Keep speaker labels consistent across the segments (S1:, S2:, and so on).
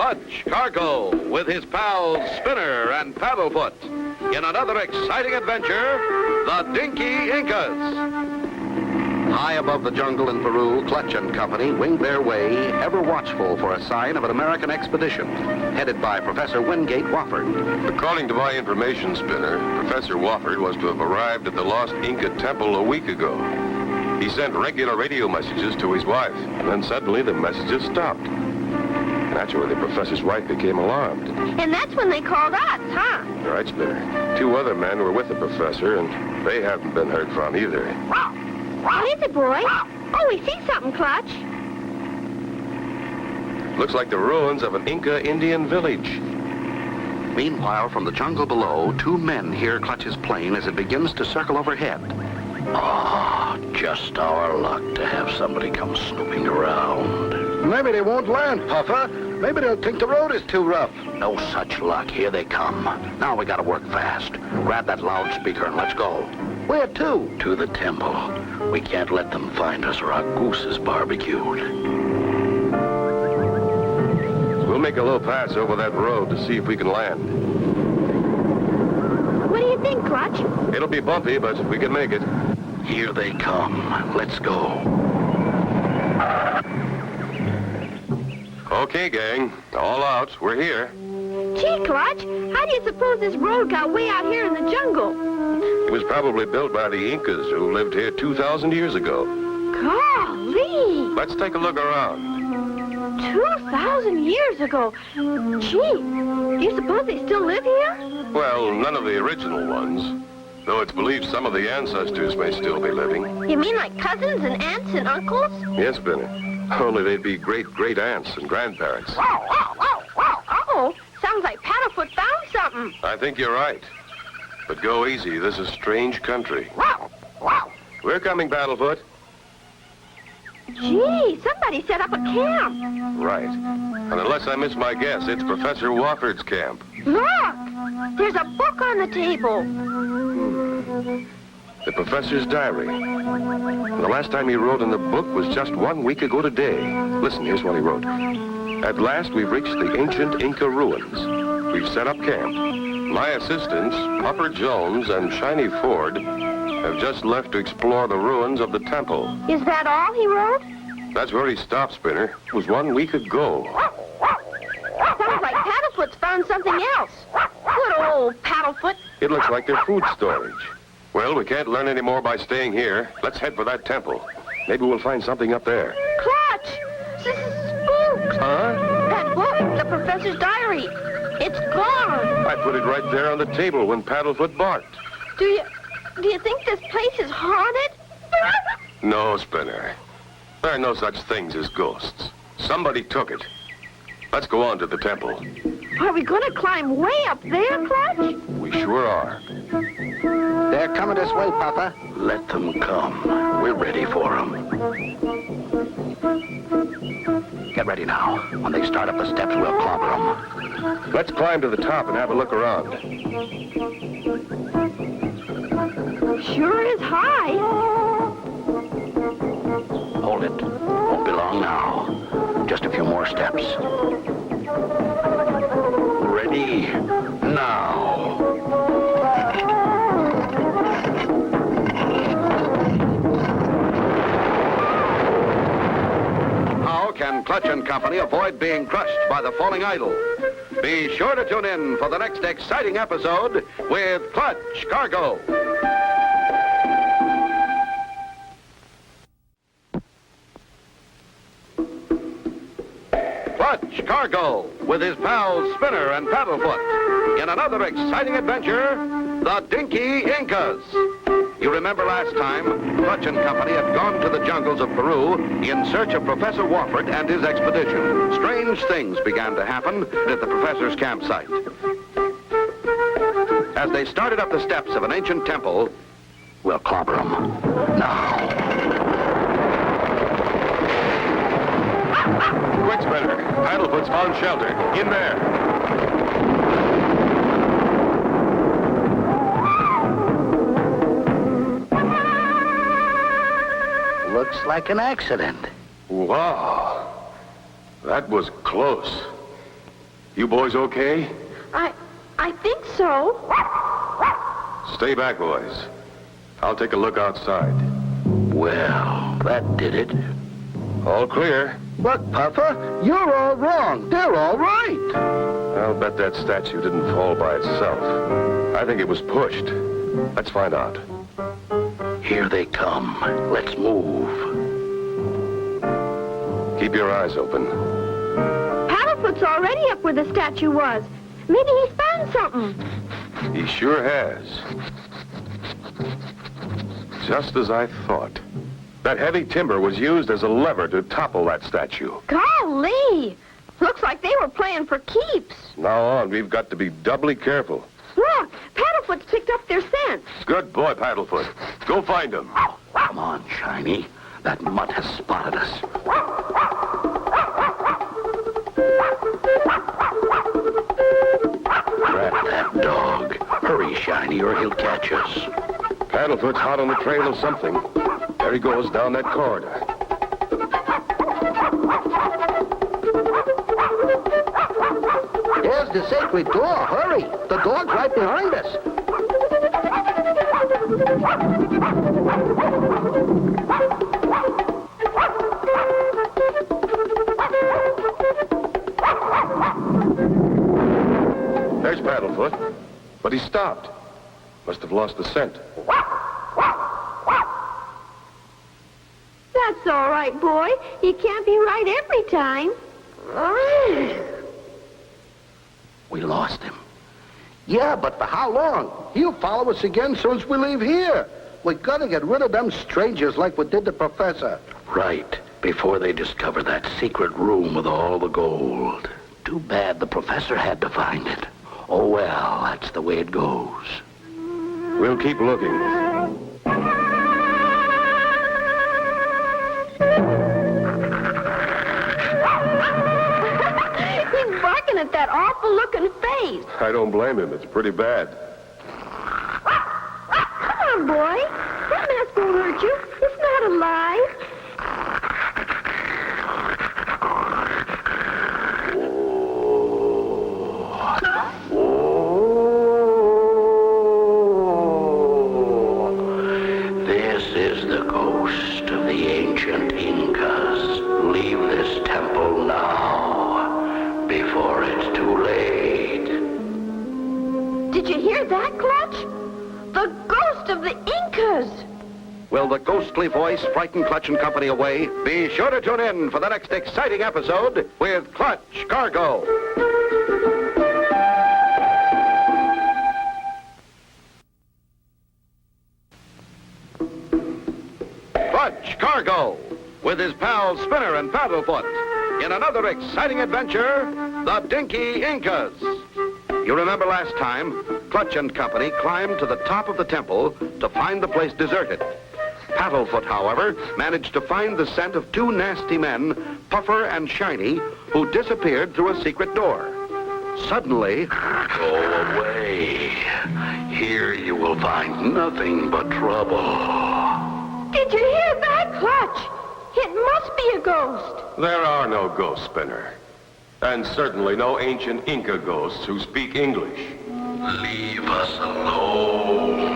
S1: Clutch Cargo with his pals Spinner and Paddlefoot in another exciting adventure, the Dinky Incas. High above the jungle in Peru, Clutch and Company winged their way, ever watchful for a sign of an American expedition, headed by Professor Wingate Wofford.
S2: According to my information, Spinner, Professor Wofford was to have arrived at the lost Inca temple a week ago. He sent regular radio messages to his wife, and then suddenly the messages stopped. Naturally, the professor's wife became alarmed.
S3: And that's when they called us, huh?
S2: All right, Spinner. 2 other men were with the professor, and they haven't been heard from either.
S3: What is it, boy? Oh, we see something, Clutch.
S2: Looks like the ruins of an Inca Indian village.
S1: Meanwhile, from the jungle below, 2 men hear Clutch's plane as it begins to circle overhead.
S4: Ah, just our luck to have somebody come snooping around.
S5: Maybe they won't land, Puffer. Maybe they'll think the road is too rough.
S4: No such luck. Here they come. Now we gotta work fast. Grab that loudspeaker and let's go.
S5: Where to?
S4: To the temple. We can't let them find us or our goose is barbecued.
S2: We'll make a low pass over that road to see if we can land.
S3: What do you think, Clutch?
S2: It'll be bumpy, but we can make it.
S4: Here they come. Let's go.
S2: Okay, gang. All out. We're here.
S3: Gee, Clutch, how do you suppose this road got way out here in the jungle?
S2: It was probably built by the Incas who lived here 2,000 years ago.
S3: Golly!
S2: Let's take a look around.
S3: 2,000 years ago. Gee, do you suppose they still live here?
S2: Well, none of the original ones. Though it's believed some of the ancestors may still be living.
S3: You mean like cousins and aunts and uncles?
S2: Yes, Benny. Only they'd be great-great-aunts and grandparents.
S3: Uh-oh, sounds like Paddlefoot found something.
S2: I think you're right. But go easy. This is strange country. We're coming, Paddlefoot.
S3: Gee, somebody set up a camp.
S2: Right. And unless I miss my guess, it's Professor Wofford's camp.
S3: Look, there's a book on the table.
S2: The professor's diary. The last time he wrote in the book was just 1 week ago today. Listen, here's what he wrote. At last, we've reached the ancient Inca ruins. We've set up camp. My assistants, Puffer Jones and Shiny Ford, have just left to explore the ruins of the temple.
S3: Is that all he wrote?
S2: That's where he stopped, Spinner. It was 1 week ago.
S3: Sounds like Paddlefoot's found something else. Good old Paddlefoot.
S2: It looks like their food storage. Well, we can't learn any more by staying here. Let's head for that temple. Maybe we'll find something up there.
S3: Clutch! Spooks!
S2: Huh?
S3: That book, the professor's diary. It's gone.
S2: I put it right there on the table when Paddlefoot barked.
S3: Do you think this place is haunted?
S2: No, Spinner. There are no such things as ghosts. Somebody took it. Let's go on to the temple.
S3: Are we going to climb way up there, Clutch?
S2: We sure are.
S5: They're coming this way, Puffer.
S4: Let them come. We're ready for them. Get ready now. When they start up the steps, we'll clobber them.
S2: Let's climb to the top and have a look around.
S3: Sure is high.
S4: Hold it. Won't be long now. Just a few more steps. Ready? Now.
S1: How can Clutch and Company avoid being crushed by the falling idol? Be sure to tune in for the next exciting episode with Clutch Cargo. Clutch Cargo with his pals Spinner and Paddlefoot in another exciting adventure, the Dinky Incas. You remember last time, Clutch and Company had gone to the jungles of Peru in search of Professor Wofford and his expedition. Strange things began to happen at the professor's campsite. As they started up the steps of an ancient temple,
S4: We'll clobber them. Now.
S2: Quick, Spinner. Paddlefoot's found shelter. In there.
S4: Looks like an accident.
S2: Wow. That was close. You boys okay?
S3: I think so.
S2: Stay back, boys. I'll take a look outside.
S4: Well, that did it.
S2: All clear.
S5: Look, Puffer, you're all wrong. They're all right.
S2: I'll bet that statue didn't fall by itself. I think it was pushed. Let's find out.
S4: Here they come. Let's move.
S2: Keep your eyes open.
S3: Paddlefoot's already up where the statue was. Maybe he's found something.
S2: He sure has. Just as I thought. That heavy timber was used as a lever to topple that statue.
S3: Golly! Looks like they were playing for keeps.
S2: Now on, we've got to be doubly careful.
S3: Look, Paddlefoot's picked up their scent.
S2: Good boy, Paddlefoot. Go find him.
S4: Come on, Shiny. That mutt has spotted us. Grab that dog. Hurry, Shiny, or he'll catch us.
S2: Paddlefoot's hot on the trail of something. There he goes down that corridor.
S5: There's the sacred door. Hurry. The dog's right behind us.
S2: There's Paddlefoot. But he stopped. Must have lost the scent.
S3: That's all right, boy. You can't be right every time.
S4: We lost him.
S5: Yeah, but for how long? He'll follow us again soon as we leave here. We gotta get rid of them strangers like we did the professor.
S4: Right, before they discover that secret room with all the gold. Too bad the professor had to find it. Oh well, that's the way it goes.
S2: We'll keep looking.
S3: He's barking at that awful-looking face.
S2: I don't blame him. It's pretty bad.
S3: Come on, boy. That mask won't hurt you. It's not alive.
S4: This is the ghost of the ancient Incas. Leave this temple now, before it's too late.
S3: Did you hear that, Clutch? The ghost of the Incas.
S1: Will the ghostly voice frighten Clutch and Company away? Be sure to tune in for the next exciting episode with Clutch Cargo. Clutch Cargo, with his pals Spinner and Paddlefoot, in another exciting adventure, the Dinky Incas. You remember last time, Clutch and Company climbed to the top of the temple to find the place deserted. Paddlefoot, however, managed to find the scent of two nasty men, Puffer and Shiny, who disappeared through a secret door. Suddenly...
S4: Go away. Here you will find nothing but trouble.
S3: Did you hear that, Clutch? It must be a ghost.
S2: There are no ghosts, Spinner. And certainly no ancient Inca ghosts who speak English.
S4: Leave us alone.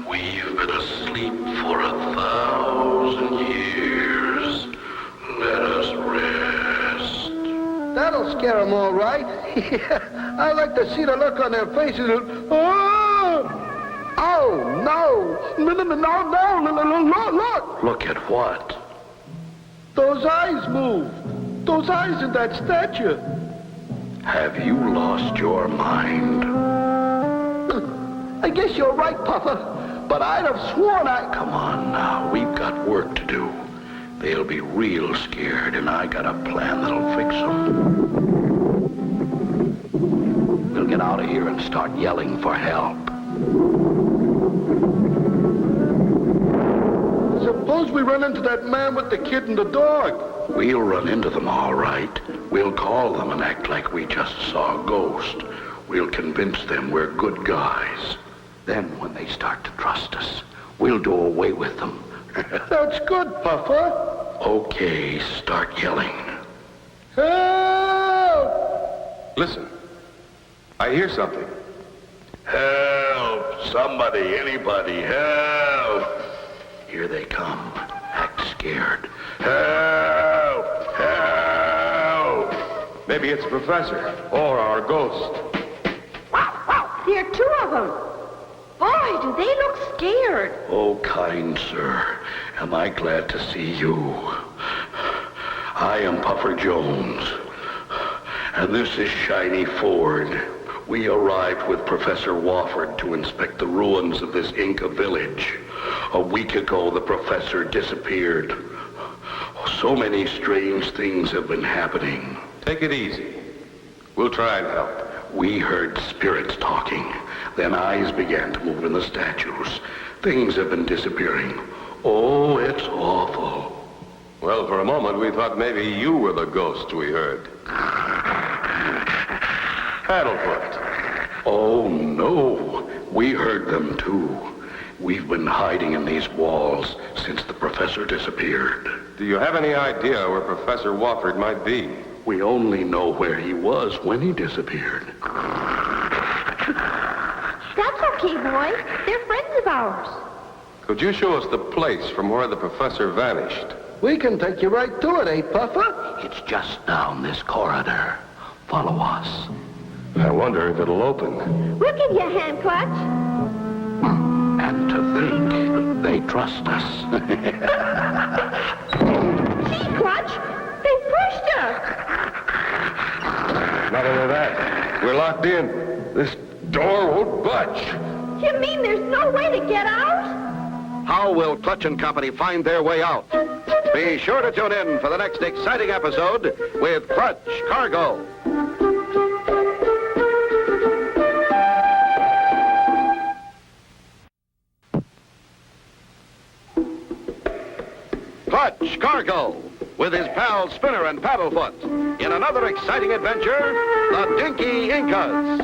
S4: We've been asleep for 1,000 years. Let us rest.
S5: That'll scare them all right. I like to see the look on their faces. Oh, no. No, look.
S4: Look at what?
S5: Those eyes moved. Those eyes in that statue.
S4: Have you lost your mind?
S5: I guess you're right, Puffer. But I'd have sworn
S4: Come on now, we've got work to do. They'll be real scared, and I got a plan that'll fix them. We'll get out of here and start yelling for help.
S5: Suppose we run into that man with the kid and the dog.
S4: We'll run into them all right. We'll call them and act like we just saw a ghost. We'll convince them we're good guys. Then when they start to trust us, we'll do away with them.
S5: That's good, Puffer.
S4: Okay, start yelling.
S5: Help!
S2: Listen. I hear something.
S4: Help! Somebody, anybody, help! Here they come. Act scared. Help! Help!
S2: Maybe it's the professor or our ghost.
S3: There are two of them. Boy, do they look scared.
S4: Oh, kind sir, am I glad to see you. I am Puffer Jones, and this is Shiny Ford. We arrived with Professor Wofford to inspect the ruins of this Inca village. A week ago, the professor disappeared. So many strange things have been happening.
S2: Take it easy. We'll try and help.
S4: We heard spirits talking. Then eyes began to move in the statues. Things have been disappearing. Oh, it's awful.
S2: Well, for a moment, we thought maybe you were the ghost we heard. Paddlefoot.
S4: Oh, no. We heard them, too. We've been hiding in these walls since the professor disappeared.
S2: Do you have any idea where Professor Wofford might be?
S4: We only know where he was when he disappeared.
S3: That's okay, boy. They're friends of ours.
S2: Could you show us the place from where the professor vanished?
S5: We can take you right to it, eh, Puffer?
S4: It's just down this corridor. Follow us.
S2: I wonder if it'll open.
S3: We'll give you a hand, Clutch.
S4: And to think they trust us.
S3: See, Clutch? They pushed us.
S2: Not only that, we're locked in. This door won't budge.
S3: You mean there's no way to get out?
S1: How will Clutch and Company find their way out? Be sure to tune in for the next exciting episode with Clutch Cargo. Clutch Cargo, with his pals Spinner and Paddlefoot, in another exciting adventure, the Dinky Incas.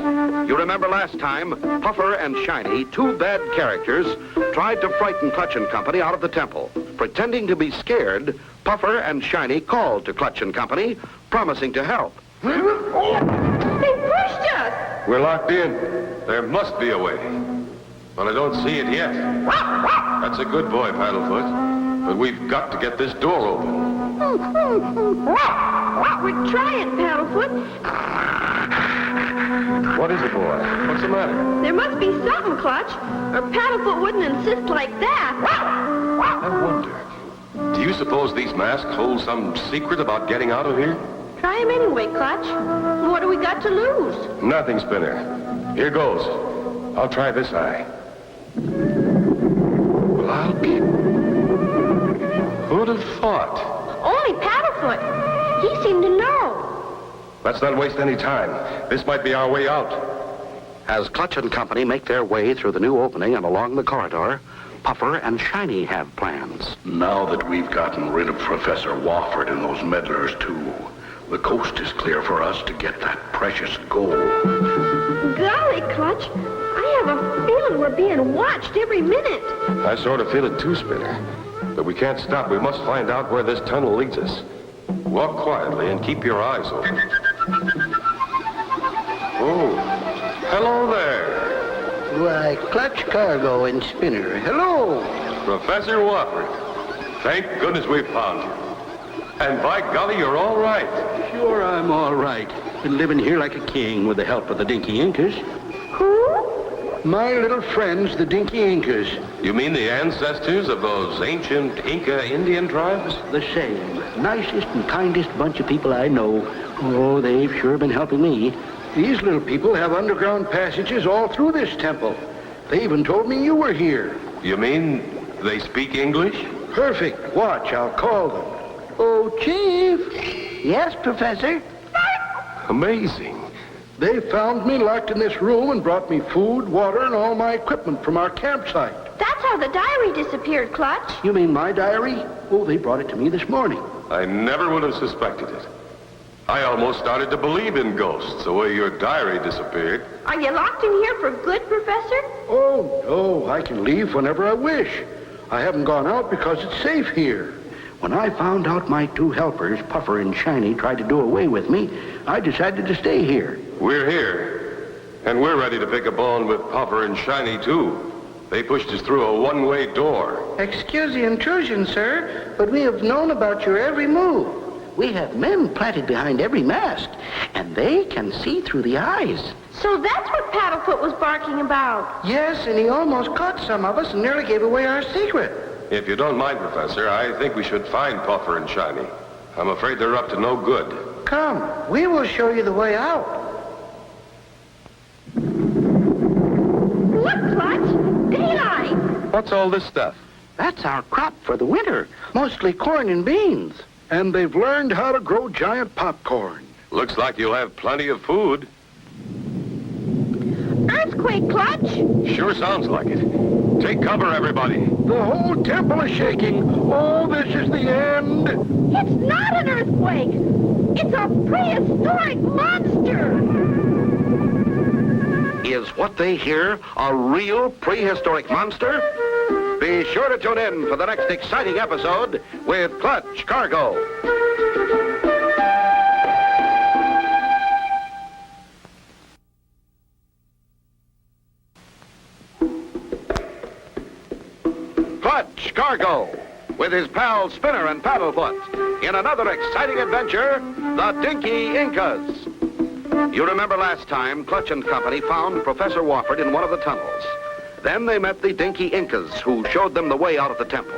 S1: You remember last time, Puffer and Shiny, two bad characters, tried to frighten Clutch and Company out of the temple. Pretending to be scared, Puffer and Shiny called to Clutch and Company, promising to help.
S3: They pushed us.
S2: We're locked in. There must be a way. But I don't see it yet. That's a good boy, Paddlefoot. But we've got to get this door open.
S3: We're trying, Paddlefoot.
S2: What is it, boy? What's the matter?
S3: There must be something, Clutch, or Paddlefoot wouldn't insist like that.
S2: I wonder. Do you suppose these masks hold some secret about getting out of here?
S3: Try him anyway, Clutch. What do we got to lose?
S2: Nothing, Spinner. Here goes. I'll try this eye. Well, I'll be... Who'd have thought?
S3: Only Paddlefoot. He seemed to know.
S2: Let's not waste any time. This might be our way out.
S1: As Clutch and Company make their way through the new opening and along the corridor, Puffer and Shiny have plans.
S4: Now that we've gotten rid of Professor Wofford and those meddlers, too, the coast is clear for us to get that precious gold.
S3: Golly, Clutch. I have a feeling we're being watched every minute.
S2: I sort of feel it too, Spinner. But we can't stop. We must find out where this tunnel leads us. Walk quietly and keep your eyes open. Oh, hello there.
S5: Why, Clutch Cargo and Spinner. Hello.
S2: Professor Wofford. Thank goodness we found you. And by golly, you're all right.
S6: Sure, I'm all right. Been living here like a king with the help of the Dinky Incas.
S3: Who?
S5: My little friends, the Dinky Incas.
S2: You mean the ancestors of those ancient Inca Indian tribes?
S6: The same. Nicest and kindest bunch of people I know. Oh, they've sure been helping me.
S5: These little people have underground passages all through this temple. They even told me you were here.
S2: You mean they speak English?
S5: Perfect. Watch, I'll call them. Oh, Chief.
S6: Yes, Professor?
S2: Amazing.
S5: They found me locked in this room and brought me food, water, and all my equipment from our campsite.
S3: That's how the diary disappeared, Clutch.
S6: You mean my diary? Oh, they brought it to me this morning.
S2: I never would have suspected it. I almost started to believe in ghosts the way your diary disappeared.
S3: Are you locked in here for good, Professor?
S5: Oh, no, I can leave whenever I wish. I haven't gone out because it's safe here.
S6: When I found out my two helpers, Puffer and Shiny, tried to do away with me, I decided to stay here.
S2: We're here, and we're ready to pick a bone with Puffer and Shiny, too. They pushed us through a one-way door.
S6: Excuse the intrusion, sir, but we have known about your every move. We have men planted behind every mask, and they can see through the eyes.
S3: So that's what Paddlefoot was barking about.
S6: Yes, and he almost caught some of us and nearly gave away our secret.
S2: If you don't mind, Professor, I think we should find Puffer and Shiny. I'm afraid they're up to no good.
S6: Come, we will show you the way out.
S3: Look, Clutch! Daylight!
S2: What's all this stuff?
S6: That's our crop for the winter, mostly corn and beans.
S5: And they've learned how to grow giant popcorn.
S2: Looks like you'll have plenty of food.
S3: Earthquake, Clutch!
S2: Sure sounds like it. Take cover, everybody.
S5: The whole temple is shaking. Oh, this is the end.
S3: It's not an earthquake! It's a prehistoric monster!
S1: Is what they hear a real prehistoric monster? Be sure to tune in for the next exciting episode with Clutch Cargo. Clutch Cargo, with his pals Spinner and Paddlefoot, in another exciting adventure, the Dinky Incas. You remember last time, Clutch and Company found Professor Wofford in one of the tunnels. Then they met the Dinky Incas, who showed them the way out of the temple.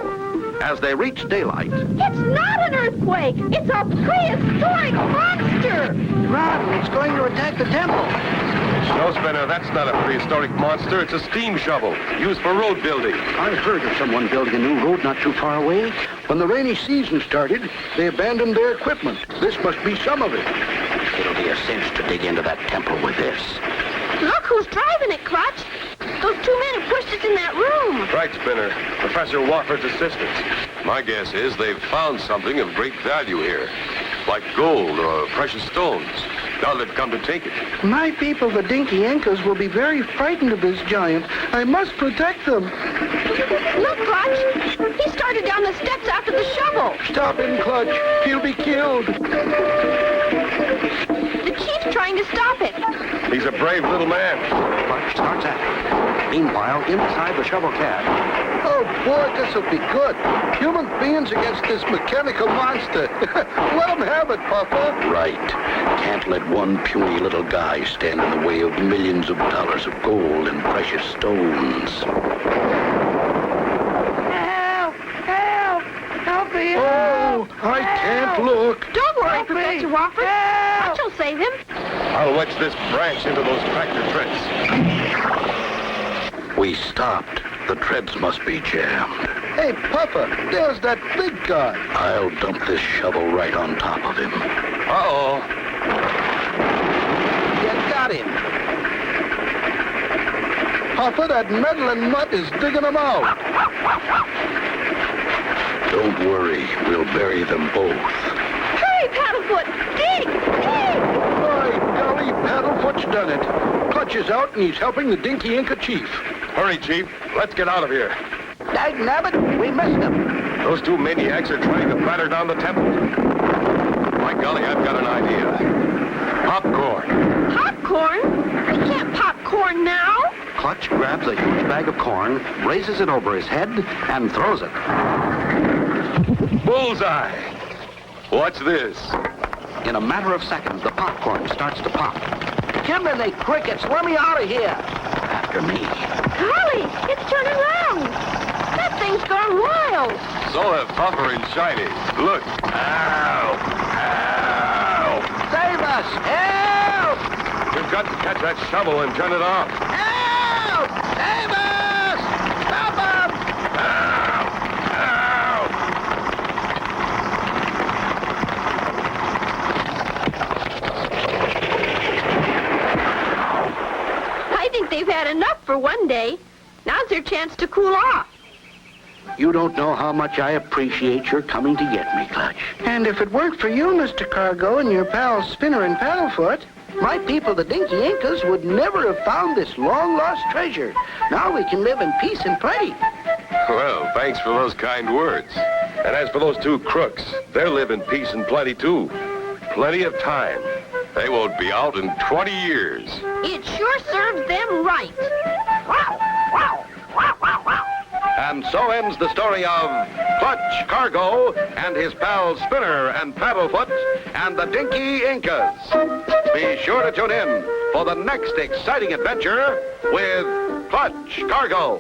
S1: As they reached daylight...
S3: It's not an earthquake! It's a prehistoric monster!
S6: Run, it's going to attack the temple.
S2: No, Spinner, that's not a prehistoric monster. It's a steam shovel used for road building.
S6: I heard of someone building a new road not too far away.
S5: When the rainy season started, they abandoned their equipment. This must be some of it.
S6: It'll be a cinch to dig into that temple with this.
S3: Look who's driving it, Clutch! Those two men who pushed us in that room!
S2: Right, Spinner. Professor Wofford's assistants. My guess is they've found something of great value here, like gold or precious stones. Now they've come to take it.
S5: My people, the Dinky Incas, will be very frightened of this giant. I must protect them.
S3: Look, Clutch! He started down the steps after the shovel!
S5: Stop him, Clutch. He'll be killed.
S3: The chief's trying to stop it!
S2: He's a brave little man.
S6: Clutch starts at it. Meanwhile, inside the shovel cab.
S5: Oh, boy, this'll be good. Human beings against this mechanical monster. Let him have it, Puffer.
S4: Right. Can't let one puny little guy stand in the way of millions of dollars of gold and precious stones.
S3: Help! Help! Help me!
S5: Oh, I can't look.
S3: Don't worry, Professor Wofford. Clutch will save him.
S2: I'll wedge this branch into those tractor treads.
S4: We stopped. The treads must be jammed.
S5: Hey, Puffer, there's that big guy.
S4: I'll dump this shovel right on top of him.
S2: Uh-oh.
S6: You got him.
S5: Puffer, that meddling mutt is digging him out.
S4: Don't worry. We'll bury them both.
S3: Hurry, Paddlefoot! Dig! Dig!
S5: By golly, Paddlefoot's done it. Clutch is out and he's helping the Dinky Inca chief.
S2: Hurry, Chief. Let's get out of here.
S6: Dagnabbit, we missed him.
S2: Those two maniacs are trying to batter down the temple. By golly, I've got an idea. Popcorn.
S3: Popcorn? We can't pop corn now.
S6: Clutch grabs a huge bag of corn, raises it over his head, and throws it.
S2: Bullseye. What's this?
S6: In a matter of seconds, the popcorn starts to pop. Kimberly, crickets, let me out of here. After me.
S3: Golly, it's turning around. That thing's gone wild.
S2: So have Puffer and Shiny. Look. Ow! Ow!
S6: Save us! Help!
S2: We've got to catch that shovel and turn it off.
S6: Help! Save us! Stop them!
S2: Ow! Ow!
S3: I think they've had enough for one day. Now's their chance to cool off.
S6: You don't know how much I appreciate your coming to get me, Clutch. And if it weren't for you, Mr. Cargo, and your pals Spinner and Paddlefoot, my people, the Dinky Incas, would never have found this long-lost treasure. Now we can live in peace and plenty.
S2: Well, thanks for those kind words. And as for those two crooks, they'll live in peace and plenty, too. Plenty of time. They won't be out in 20 years.
S3: It sure serves them right.
S1: And so ends the story of Clutch Cargo and his pals Spinner and Paddlefoot and the Dinky Incas. Be sure to tune in for the next exciting adventure with Clutch Cargo.